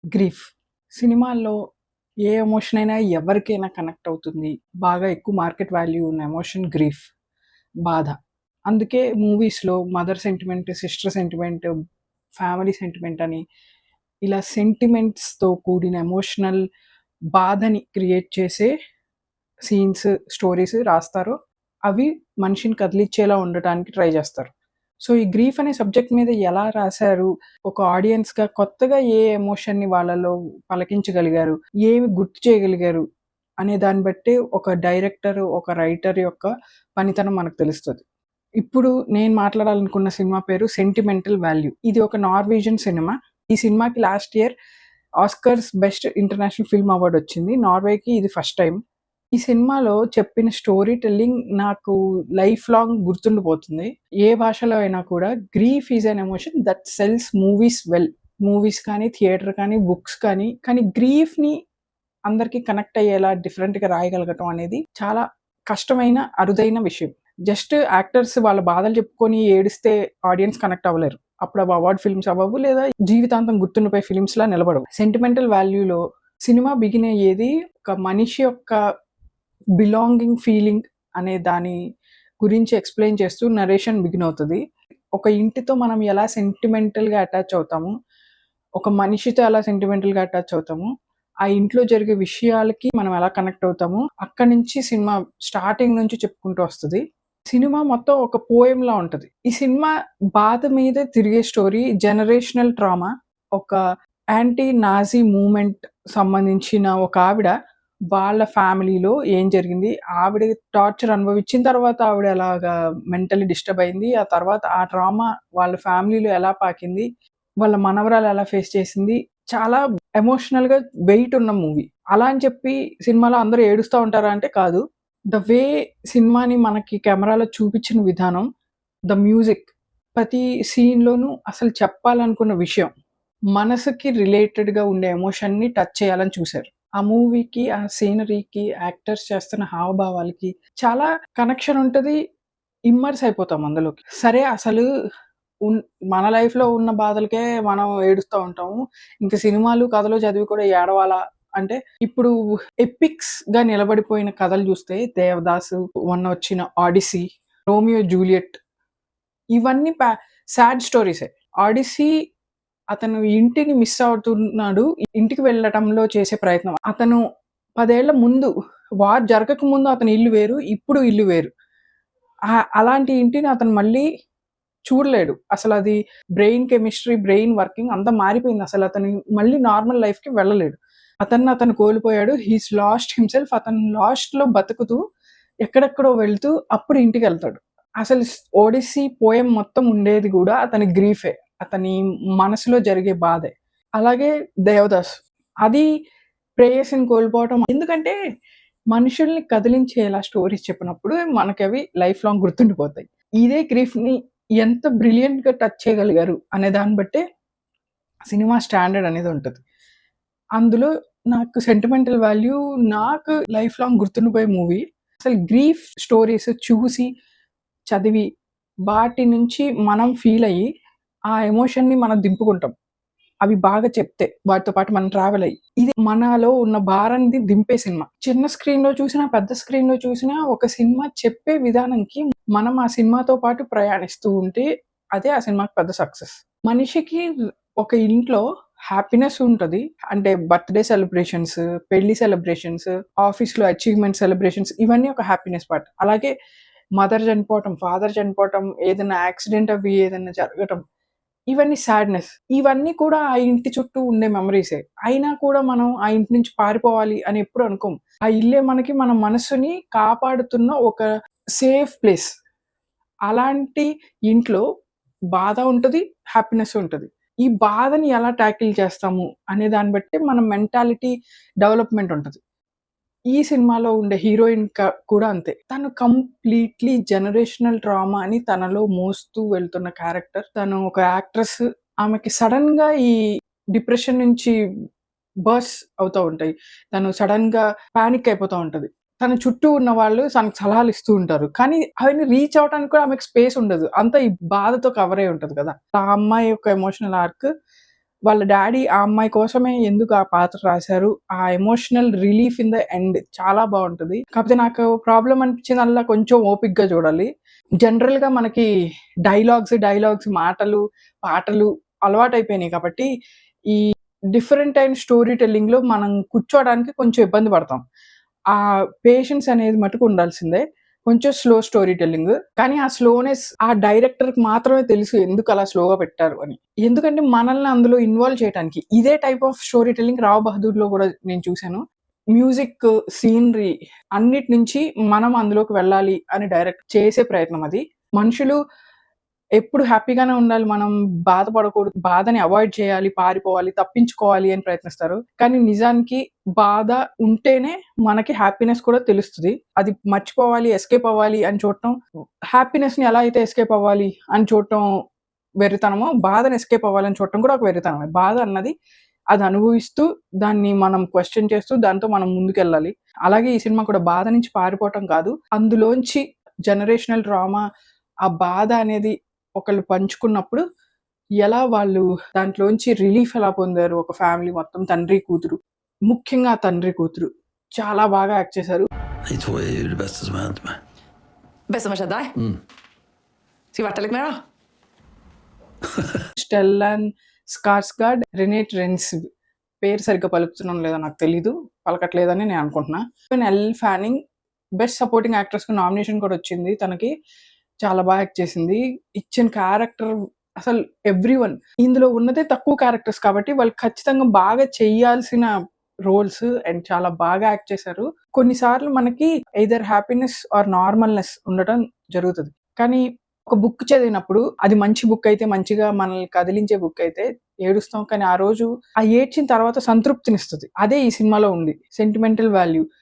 Grief. సినిమాల్లో ఏ emotion అయినా ఎవరికైనా కనెక్ట్ అవుతుంది. బాగా ఎక్కువ మార్కెట్ వాల్యూ ఉన్న ఎమోషన్ గ్రీఫ్. బాధ. అందుకే మూవీస్‌లో mother sentiment, sister sentiment, family sentiment అని ఇలా సెంటిమెంట్స్‌తో కూడిన ఎమోషనల్ బాధని క్రియేట్ చేసే సీన్స్, స్టోరీస్ రాస్తారు. అవి మనిషిని కదిలిచ్చేలా ఉండటానికి ట్రై జేస్తారు. సో, ఈ గ్రీఫ్ అనే సబ్జెక్ట్ మీద ఎలా రాసారు? ఒక ఆడియన్స్‌గా కొత్తగా ఏ ఎమోషన్‌ని వాళ్ళలో పలికించగలిగారు? ఏమి గుర్తు చేయగలిగారు? అనే దాన్ని బట్టే ఒక డైరెక్టర్, ఒక రైటర్ యొక్క పనితనం మనకు తెలుస్తది. ఇప్పుడు నేను మాట్లాడాలనుకున్న సినిమా పేరు 'సెంటిమెంటల్ వాల్యూ'. ఇది ఒక నార్వేజియన్ సినిమా. ఈ సినిమాకి last year Oscars best international film award వచ్చింది. నార్వేకి ఇది ఫస్ట్ టైమ్. ఈ సినిమాలో చెప్పిన స్టోరీ టెల్లింగ్ నాకు లైఫ్ లాంగ్ గుర్తుండిపోతుంది. ఏ భాషలో అయినా కూడా grief is an emotion that cells movies well. Movies కానీ, థియేటర్ కానీ, బుక్స్ కానీ గ్రీఫ్‌ని అందరికి కనెక్ట్ అయ్యేలా డిఫరెంట్‌గా రాయగలగటం అనేది చాలా కష్టమైన, అరుదైన విషయం. జస్ట్ యాక్టర్స్ వాళ్ళ బాధలు చెప్పుకొని ఏడిస్తే ఆడియన్స్ కనెక్ట్ అవ్వలేరు. అప్పుడు అవి అవార్డ్ ఫిల్మ్స్ అవ్వవు, లేదా జీవితాంతం గుర్తుండిపోయే ఫిల్మ్స్‌లా నిలబడవు. సెంటిమెంటల్ వాల్యూలో సినిమా బిగిన్ అయ్యేది ఒక మనిషి యొక్క బిలాంగింగ్ ఫీలింగ్ అనే దాని గురించి ఎక్స్‌ప్లెయిన్ చేస్తూ నరేషన్ బిగిన్ అవుతది. ఒక ఇంటితో మనం ఎలా సెంటిమెంటల్‌గా అటాచ్ అవుతాము, ఒక మనిషితో ఎలా సెంటిమెంటల్‌గా అటాచ్ అవుతాము, ఆ ఇంట్లో జరిగే విషయాలకి మనం ఎలా కనెక్ట్ అవుతాము, అక్కడి నుంచి సినిమా స్టార్టింగ్ నుంచి చెప్పుకుంటూ వస్తది. సినిమా మొత్తం ఒక పోయెమ్‌లా ఉంటది. ఈ సినిమా బాధ మీద తిరిగే స్టోరీ, జనరేషనల్ ట్రామా. ఒక యాంటీ నాజీ మూవ్‌మెంట్ సంబంధించిన ఒక ఆవిడ, వాళ్ళ ఫ్యామిలీలో ఏం జరిగింది, ఆవిడ టార్చర్ అనుభవించిన తర్వాత ఆవిడ ఎలాగా మెంటల్లీ డిస్టర్బ్ అయింది. ఆ తర్వాత ఆ ట్రామా వాళ్ళ ఫ్యామిలీలో ఎలా పాకింది, వాళ్ళ మనవరాలు ఎలా ఫేస్ చేసింది. చాలా ఎమోషనల్‌గా వెయిట్ ఉన్న మూవీ. అలా అని చెప్పి సినిమాలో అందరూ ఏడుస్తా ఉంటారా అంటే కాదు. ద వే సినిమాని మనకి కెమెరాలో చూపించిన విధానం, ద మ్యూజిక్, ప్రతి సీన్‌లోనూ అసలు చెప్పాలనుకున్న విషయం, మనసుకి రిలేటెడ్‌గా ఉండే ఎమోషన్‌ని టచ్ చేయాలని చూసారు. ఆ మూవీకి, ఆ సీనరీకి, యాక్టర్స్ చేస్తున్న హావభావాలకి చాలా కనెక్షన్ ఉంటది. ఇమ్మర్స్ అయిపోతాం అందులోకి. సరే అసలు ఉన్ మన లైఫ్‌లో ఉన్న బాధలకే మనం ఏడుస్తా ఉంటాము. ఇంక సినిమాలు, కథలు చదివి కూడా ఏడవాలా అంటే, ఇప్పుడు ఎపిక్స్‌గా నిలబడిపోయిన కథలు చూస్తే 'దేవదాసు', మొన్న వచ్చిన 'ఆడిసీ', 'రోమియో జూలియట్' ఇవన్నీ సాడ్ స్టోరీసే. 'ఆడిసీ' అతను ఇంటిని మిస్ అవుతున్నాడు. ఇంటికి వెళ్ళటంలో చేసే ప్రయత్నం. అతను 10 ఏళ్ల ముందు, వార్ జరగక ముందు అతని ఇల్లు వేరు. ఇప్పుడు ఇల్లు వేరు. అలాంటి ఇంటిని అతను మళ్ళీ చూడలేడు. అసలది బ్రెయిన్ కెమిస్ట్రీ, బ్రెయిన్ వర్కింగ్ అంతా మారిపోయింది. అసలతను మళ్ళీ నార్మల్ లైఫ్‌కి వెళ్ళలేడు. అతను కోల్పోయాడు. He's last himself. అతను లాస్ట్‌లో బతుకుతూ ఎక్కడెక్కడో వెళ్తూ అప్పుడు ఇంటికెళ్తాడు. అసలు 'ఓడిసీ' పోయెమ్ మొత్తం ఉండేది గూడా అతని గ్రీఫే. అతని మనసులో జరిగే బాధే. అలాగే 'దేవదాస్' అది ప్రేయసిని కోల్పోవటం. ఎందుకంటే మనుషుల్ని కదిలించేలా స్టోరీస్ చెప్పినప్పుడు మనకవి లైఫ్ లాంగ్ గుర్తుండిపోతాయి. ఇదే గ్రీఫ్‌ని ఎంత బ్రిలియంట్‌గా టచ్ చేయగలిగారు అనే దాన్ని బట్టే సినిమా స్టాండర్డ్ అనేది ఉంటది. అందులో నాకు సెంటిమెంటల్ వాల్యూ, నాకు లైఫ్ లాంగ్ గుర్తుండిపోయే మూవీ. అసలు గ్రీఫ్ స్టోరీస్ చూసి, చదివి, వాటి నుంచి మనం ఫీల్ అయ్యి, ఆ ఎమోషన్‌ని మనం దింపుకుంటాం. అవి బాగా చెప్తే, వాటితో పాటు మనం ట్రావెల్ అయ్యి. ఇది మనలో ఉన్న భారాన్ని దింపే సినిమా. చిన్న స్క్రీన్‌లో చూసినా, పెద్ద స్క్రీన్‌లో చూసినా ఒక సినిమా చెప్పే విధానంకి మనం ఆ సినిమాతో పాటు ప్రయాణిస్తూ ఉంటే అదే ఆ సినిమాకి పెద్ద సక్సెస్. మనిషికి ఒక ఇంట్లో హ్యాపీనెస్ ఉంటది. అంటే బర్త్‌డే సెలబ్రేషన్స్, పెళ్లి సెలబ్రేషన్స్, ఆఫీస్‌లో అచీవ్‌మెంట్ సెలబ్రేషన్స్ ఇవన్నీ ఒక హ్యాపీనెస్ పార్ట్. అలాగే మదర్ చనిపోవటం, ఫాదర్ చనిపోవటం, ఏదైనా యాక్సిడెంట్ అవ్వి ఏదైనా జరగటం, ఇవన్నీ సాడ్‌నెస్. ఇవన్నీ కూడా ఆ ఇంటి చుట్టూ ఉండే మెమోరీసే. అయినా కూడా మనం ఆ ఇంటి నుంచి పారిపోవాలి అని ఎప్పుడు అనుకోం. ఆ ఇల్లే మనకి మన మనసుని కాపాడుతున్న ఒక సేఫ్ ప్లేస్. అలాంటి ఇంట్లో బాధ ఉంటది, హ్యాపీనెస్ ఉంటది. ఈ బాధని ఎలా టాకిల్ చేస్తాము అనే దాన్ని బట్టి మన మెంటాలిటీ డెవలప్‌మెంట్ ఉంటది. ఈ సినిమాలో ఉండే హీరోయిన్ కూడా అంతే. తను కంప్లీట్‌లీ జనరేషనల్ ట్రామాని తనలో మోస్తూ వెళ్తున్న క్యారెక్టర్. తను ఒక యాక్ట్రెస్. ఆమెకి సడెన్‌గా ఈ డిప్రెషన్ నుంచి బర్స్ట్ అవుతా ఉంటాయి. తను సడెన్‌గా పానిక్ అయిపోతా ఉంటది. తన చుట్టూ ఉన్న వాళ్ళు తనకు సలహాలు ఇస్తూ ఉంటారు. కానీ అవన్నీ రీచ్ అవ్వటానికి కూడా ఆమెకు స్పేస్ ఉండదు. అంతా ఈ బాధతో కవర్ అయ్యి ఉంటది కదా! ఆ అమ్మాయి యొక్క ఎమోషనల్ ఆర్క్ వాళ్ళ డ్యాడీ ఆ అమ్మాయి కోసమే ఎందుకు ఆ పాత్ర రాశారు, ఆ emotional relief in the end చాలా బాగుంటుంది. కాకపోతే నాకు ప్రాబ్లం అనిపించిందల్లా కొంచెం ఓపిక్గా చూడాలి. జనరల్గా మనకి డైలాగ్స్ మాటలు పాటలు అలవాటైపోయినాయి కాబట్టి ఈ డిఫరెంట్ అయిన స్టోరీ టెల్లింగ్లో మనం కూర్చోవడానికి కొంచెం ఇబ్బంది పడతాం. ఆ పేషెన్స్ అనేది మటుకు ఉండాల్సిందే. కొంచెం స్లో స్టోరీ టెల్లింగ్. కానీ ఆ స్లోనెస్ ఆ డైరెక్టర్‌కి మాత్రమే తెలుసు ఎందుకు అలా స్లోగా పెట్టారు అని. ఎందుకంటే మనల్ని అందులో ఇన్వాల్వ్ చేయటానికి. ఇదే type of story telling 'Rao బహదూర్‌లో' కూడా నేను చూసాను. మ్యూజిక్, సీనరీ అన్నిటి నుంచి మనం అందులోకి వెళ్ళాలి అని డైరెక్ట్ చేసే ప్రయత్నం అది. మనుషులు ఎప్పుడు హ్యాపీగానే ఉండాలి. మనం బాధపడకూడదు. బాధని అవాయిడ్ చేయాలి, పారిపోవాలి, తప్పించుకోవాలి అని ప్రయత్నిస్తారు. కానీ నిజానికి బాధ ఉంటేనే మనకి హ్యాపీనెస్ కూడా తెలుస్తది. అది మర్చిపోవాలి, ఎస్కేప్ అవ్వాలి అని చూడటం, హ్యాపీనెస్‌ని ఎలా అయితే ఎస్కేప్ అవ్వాలి అని చూడటం వెర్రితనమో, బాధని ఎస్కేప్ అవ్వాలని చూడటం కూడా ఒక వెర్రితనమే. బాధ అన్నది అది అనుభవిస్తూ, దాన్ని మనం క్వెషన్ చేస్తూ, దాంతో మనం ముందుకెళ్ళాలి. అలాగే ఈ సినిమా కూడా బాధ నుంచి పారిపోవటం కాదు. అందులోంచి జనరేషనల్ ట్రామా, ఆ బాధ అనేది ఒకళ్ళు పంచుకున్నప్పుడు ఎలా వాళ్ళు దాంట్లోంచి రిలీఫ్ ఎలా పొందారు ఒక ఫ్యామిలీ మొత్తం తండ్రి, కూతురు. ముఖ్యంగా తండ్రి, కూతురు చాలా బాగా యాక్ట్ చేశారు. De två är ju det bästa som har hänt mig. Bästa som har skjedd deg? Skal vi verte litt mer, da? Stellan Skarsgard, Renate Reinsve పేరు సరిగ్గా పలుకుతున్నానో లేదో నాకు తెలీదు. పలకట్లేదని నేను అనుకుంటున్నా. ఎల్ ఫ్యానింగ్ బెస్ట్ సపోర్టింగ్ యాక్ట్రెస్‌కి నామినేషన్ కూడా వచ్చింది తనకి. చాలా బాగా యాక్ట్ చేసింది. ఇచ్చిన క్యారెక్టర్ అసలు ఎవ్రీవన్ ఇందులో ఉన్నదే తక్కువ క్యారెక్టర్స్ కాబట్టి వాళ్ళు ఖచ్చితంగా బాగా చేయాల్సిన రోల్స్ అండ్ చాలా బాగా యాక్ట్ చేశారు. కొన్నిసార్లు మనకి ఎయిదర్ హ్యాపీనెస్ ఆర్ నార్మల్‌నెస్ ఉండటం జరుగుతది. కానీ ఒక బుక్ చదివినప్పుడు అది మంచి బుక్ అయితే, మంచిగా మనల్ని కదిలించే బుక్ అయితే ఏడుస్తాం. కానీ ఆ రోజు ఆ ఏడ్చిన తర్వాత సంతృప్తినిస్తది. అదే ఈ సినిమాలో ఉంది. Sentimental value.